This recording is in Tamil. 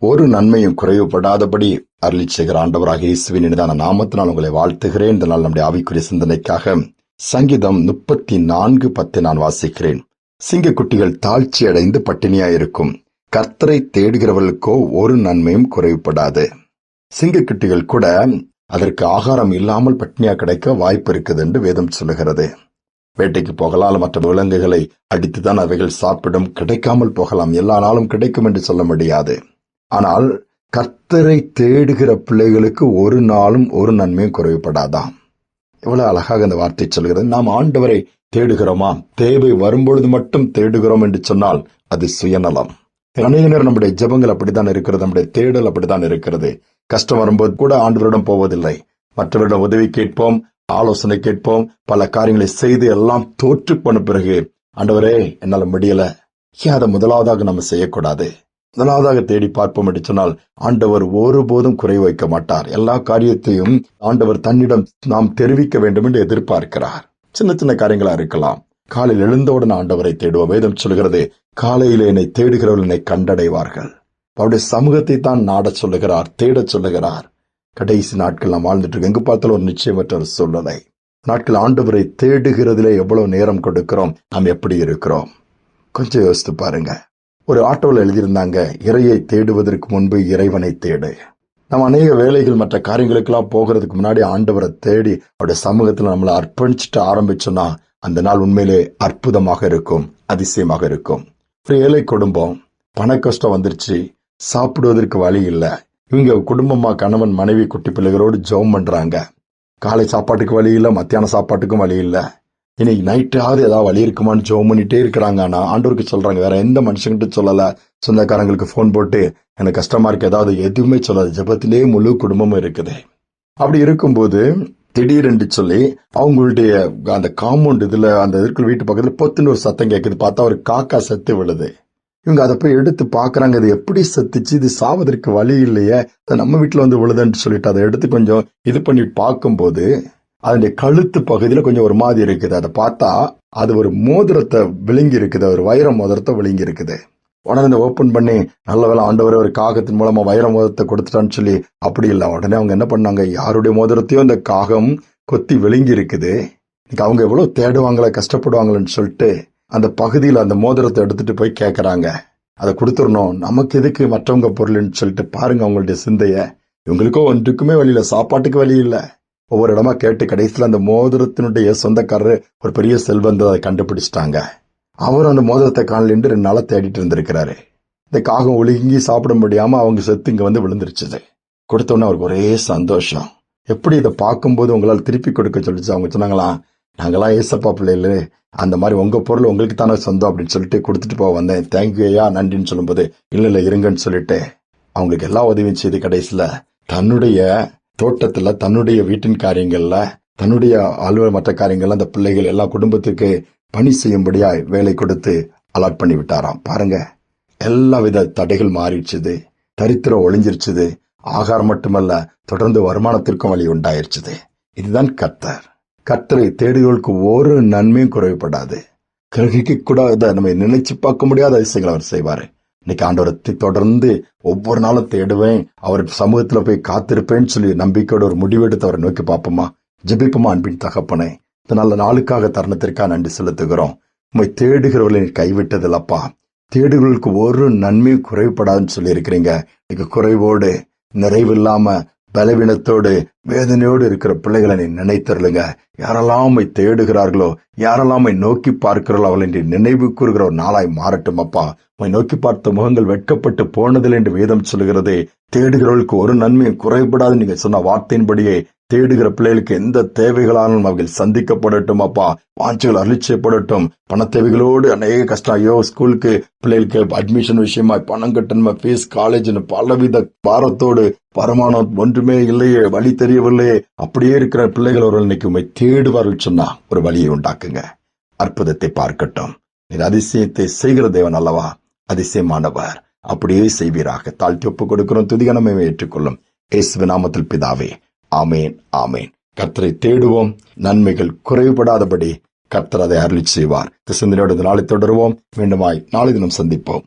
ஒரு நன்மையும் குறைவுபடாதபடி அருளிச் செய்கிற ஆண்டவராக இயேசுவின் இனிதான நாமத்தினால் உங்களை வாழ்த்துகிறேன். இந்த நாள் நம்முடைய ஆவிக்குரிய சிந்தனைக்காக சங்கீதம் 34:10 நான் வாசிக்கிறேன். சிங்கக்குட்டிகள் தாழ்ச்சி அடைந்து பட்டினியாயிருக்கும், கர்த்தரை தேடுகிறவர்களுக்கோ ஒரு நன்மையும் குறைவுபடாது. சிங்கக்குட்டிகள் கூட அதற்கு ஆகாரம் இல்லாமல் பட்டினியா கிடைக்க வாய்ப்பு இருக்குது என்று வேதம் சொல்லுகிறது. வேட்டைக்கு போகலாம், மற்ற விலங்குகளை அடித்துதான் அவைகள் சாப்பிடும், கிடைக்காமல் போகலாம், எல்லா நாளும் கிடைக்கும் என்று சொல்ல முடியாது. ஆனால் கர்த்தரை தேடுகிற பிள்ளைகளுக்கு ஒரு நாளும் ஒரு நன்மையும் குறைவுபடாதாம். எவ்வளவு அழகாக இந்த வார்த்தை சொல்கிறது. நாம் ஆண்டவரை தேடுகிறோமா? தேவை வரும்பொழுது மட்டும் தேடுகிறோம் என்று சொன்னால் அது சுயநலம். அநேக நேரம் நம்முடைய ஜெபங்கள் அப்படித்தான் இருக்கிறது, நம்முடைய தேடல் அப்படித்தான் இருக்கிறது. கஷ்டம் வரும்போது கூட ஆண்டவரிடம் போவதில்லை, மற்றவரிடம் உதவி கேட்போம், ஆலோசனை கேட்போம், பல காரியங்களை செய்து எல்லாம் தோற்று போன பிறகு ஆண்டவரே என்னால முடியல, ஏன் அதை முதலாவதாக நம்ம செய்யக்கூடாது? முதலாவதாக தேடி பார்ப்போம் என்று சொன்னால் ஆண்டவர் ஒருபோதும் குறை வைக்க மாட்டார். எல்லா காரியத்தையும் ஆண்டவர் தன்னிடம் நாம் தெரிவிக்க வேண்டும் என்று எதிர்பார்க்கிறார். சின்ன சின்ன காரியங்களா இருக்கலாம். காலையில் எழுந்தவுடன் ஆண்டவரை தேடுவோம். வேதம் சொல்கிறது, காலையிலே என்னை தேடுகிறவர்கள் என்னை கண்டடைவார்கள். அவருடைய சமூகத்தை தான் நாடச் சொல்லுகிறார், தேடச் சொல்லுகிறார். கடைசி நாட்கள் நாம் வாழ்ந்துட்டு இருக்கோம். எங்கு பார்த்தாலும் ஒரு நிச்சயமற்ற ஒரு சூழ்நிலை. நாட்கள் ஆண்டவரை தேடுகிறதிலே எவ்வளவு நேரம் கொடுக்கிறோம், நாம் எப்படி இருக்கிறோம்? கொஞ்சம் யோசித்து பாருங்க. ஒரு ஆட்டோவில் எழுதியிருந்தாங்க, இறையை தேடுவதற்கு முன்பு இறைவனை தேடு. நம்ம அநேக வேலைகள் மற்ற காரியங்களுக்கெல்லாம் போகிறதுக்கு முன்னாடி ஆண்டவரை தேடி அவருடைய சமூகத்தில் நம்மளை அர்ப்பணிச்சுட்டு ஆரம்பிச்சோம்னா அந்த நாள் உண்மையிலே அற்புதமாக இருக்கும், அதிசயமாக இருக்கும். ஒரு ஏழை குடும்பம், பண கஷ்டம் வந்துருச்சு, சாப்பிடுவதற்கு வழி இல்லை. இவங்க குடும்பமா கணவன் மனைவி குட்டி பிள்ளைகளோடு ஜெபம் பண்றாங்க. காலை சாப்பாட்டுக்கு வழி இல்லை, மத்தியான சாப்பாட்டுக்கும் வழி இல்லை. இன்னைக்கு நைட்டாவது ஏதாவது வழி இருக்குமான்னு ஜெபம் பண்ணிட்டே இருக்கிறாங்க. ஆனா ஆண்டவருக்கு சொல்றாங்க, வேற எந்த மனுஷங்கிட்ட சொல்லல, சொந்தக்காரங்களுக்கு போன் போட்டு எனக்கு கஷ்டமா இருக்கு ஏதாவது, எதுவுமே சொல்லாது. ஜெபத்திலே முழு குடும்பமும் இருக்குது. அப்படி இருக்கும்போது திடீரென்று சொல்லி அவங்களுடைய அந்த காம்பவுண்ட் இதுல அந்த இருக்கிற வீட்டு பக்கத்துல பொத்துன்னு ஒரு சத்தம் கேட்குது. பார்த்தா ஒரு காக்கா செத்து விழுது. இவங்க அதை போய் எடுத்து பாக்குறாங்க, இது எப்படி செத்துச்சு, இது சாவதற்கு வழி இல்லையே, நம்ம வீட்டுல வந்து விழுதுன்னு சொல்லிட்டு அதை எடுத்து கொஞ்சம் இது பண்ணி பார்க்கும்போது அதனுடைய கழுத்து பகுதியில கொஞ்சம் ஒரு மாதிரி இருக்குது. அதை பார்த்தா அது ஒரு மோதிரத்தை விழுங்கி இருக்குது, ஒரு வைர மோதிரத்தை விழுங்கி இருக்குது. உடனே ஓபன் பண்ணி நல்ல வேளை ஆண்டவரே ஒரு காகத்தின் மூலமா வைர மோதிரத்தை கொடுத்துட்டான்னு சொல்லி, அப்படி இல்லை. உடனே அவங்க என்ன பண்ணாங்க, யாருடைய மோதிரத்தையும் அந்த காகம் கொத்தி விழுங்கி இருக்குது. அவங்க எவ்வளவு தேடுவாங்களே, கஷ்டப்படுவாங்களேன்னு சொல்லிட்டு அந்த பகுதியில் அந்த மோதிரத்தை எடுத்துட்டு போய் கேட்கறாங்க. அதை கொடுத்துடணும், நமக்கு எதுக்கு மற்றவங்க பொருள்னு சொல்லிட்டு பாருங்க அவங்களுடைய சிந்தைய. இவங்களுக்கோ ஒன்றுக்குமே வழி இல்லை, சாப்பாட்டுக்கு வழி இல்லை. ஒவ்வொரு இடமா கேட்டு கடைசியில் அந்த மோதிரத்தினுடைய சொந்தக்காரர் ஒரு பெரிய செல்வந்தர் அதை கண்டுபிடிச்சிட்டாங்க. அவரும் அந்த மோதிரத்தை காணல என்று 2 நாளா தேடிட்டு இருந்திருக்கிறாரு. இந்த காகம் ஒழுங்கி சாப்பிட முடியாம அவங்க செத்து இங்க வந்து விழுந்துருச்சுது. கொடுத்தோன்னே அவருக்கு ஒரே சந்தோஷம். எப்படி இதை பார்க்கும்போது உங்களால் திருப்பி கொடுக்க சொல்லிச்சு. அவங்க சொன்னாங்களாம், நாங்களாம் ஏசப்பா பிள்ளைகளு, அந்த மாதிரி உங்க பொருள் உங்களுக்கு தானே சொந்தம் அப்படின்னு சொல்லிட்டு கொடுத்துட்டு போக வந்தேன், தேங்க்யூ ஐயா நன்றின்னு சொல்லும்போது, இல்ல இருங்கன்னு சொல்லிட்டு அவங்களுக்கு எல்லா உதவியும் செய்து கடைசியில தன்னுடைய தோட்டத்துல, தன்னுடைய வீட்டின் காரியங்கள்ல, தன்னுடைய அலுவலக மற்ற காரியங்கள்ல அந்த பிள்ளைகள் எல்லா குடும்பத்துக்கு பணி செய்யும்படியாய் வேலை கொடுத்து அலாட் பண்ணி விட்டாராம். பாருங்க, எல்லா வித தடைகள் மாறிடுச்சுது, தரித்திரம் ஒளிஞ்சிருச்சுது, ஆகாரம் மட்டுமல்ல தொடர்ந்து வருமானத்திற்கும் வழி உண்டாயிருச்சுது. இதுதான் கர்த்தர். கர்த்தரை தேடுகளுக்கு ஒரு நன்மையும் குறைவுபடாது. கிரகிக்க கூட இதை நம்ம நினைச்சு பார்க்க முடியாத அதிசயங்களை அவர் செய்வாரு. இன்னைக்கு ஆண்டவரை தொடர்ந்து ஒவ்வொரு நாளும் தேடுவேன், அவர் சமூகத்துல போய் காத்திருப்பேன்னு சொல்லி நம்பிக்கையோட ஒரு முடிவெடுத்து அவரை நோக்கி பார்ப்போமா, ஜெபிப்போமா. அன்பின் தகப்பனே, இந்த நல்ல நாளுக்காக தருணத்திற்காக நன்றி செலுத்துகிறோம். உண்மை தேடுகிறவர்களை கைவிட்டதில்லப்பா. தேடுகிறவர்களுக்கு ஒரு நன்மையும் குறைவுபடாதுன்னு சொல்லி இருக்கிறீங்க. இன்னைக்கு குறைவோடு, நிறைவில்லாம, பலவீனத்தோடு, வேதனையோடு இருக்கிற பிள்ளைகளை நீ நினைத்தருளுங்க. யாரெல்லாம் தேடுகிறார்களோ, யாரெல்லாம் நோக்கி பார்க்கிறார்களோ அவளை நினைவு கூறுகிற ஒரு நாளாய் மாறட்டும் அப்பா. நோக்கி பார்த்த முகங்கள் வெட்கப்பட்டு போனதில்லை என்று வேதம் சொல்கிறது. தேடுகிறவர்களுக்கு ஒரு நன்மையும் குறைபடாது நீங்க சொன்ன வார்த்தையின்படியே தேடுகிற பிள்ளைகளுக்கு எந்த தேவைகளாலும் அவர்கள் சந்திக்கப்படட்டும் அப்பா. வாஞ்சைகள் அருளிச்சப்படட்டும். பண தேவைகளோடு அநேக கஷ்டம், ஐயோ ஸ்கூலுக்கு பிள்ளைகளுக்கு அட்மிஷன் விஷயமா பணம் கட்டணுமா, ஃபீஸ், காலேஜ்னு பலவித பாரத்தோடு, வருமானம் ஒன்றுமே இல்லையே, வழி தெரியவில்லையே, அப்படியே இருக்கிற பிள்ளைகள் அவர்கள் இன்னைக்கு உண்மை தேடுவார்கள் சொன்னா ஒரு வழியை உண்டாக்குங்க. அற்புதத்தை பார்க்கட்டும். நீ அதிசயத்தை செய்கிற தேவன் அல்லவா, அதிசயமானவர். அப்படியே செய்வீராக. தாழ்த்தி ஒப்புக் கொடுக்கிறோம், துதிகனமே ஏற்றுக்கொள்ளும் இயேசுவின் நாமத்தில் பிதாவே, ஆமேன் ஆமேன். கர்த்தரை தேடுவோம், நன்மைகள் குறைவுபடாதபடி கர்த்தர் அதை அருளிச் செய்வார். சிந்தனையோடு நாளை தொடருவோம். மீண்டுமாய் நாளை தினம் சந்திப்போம்.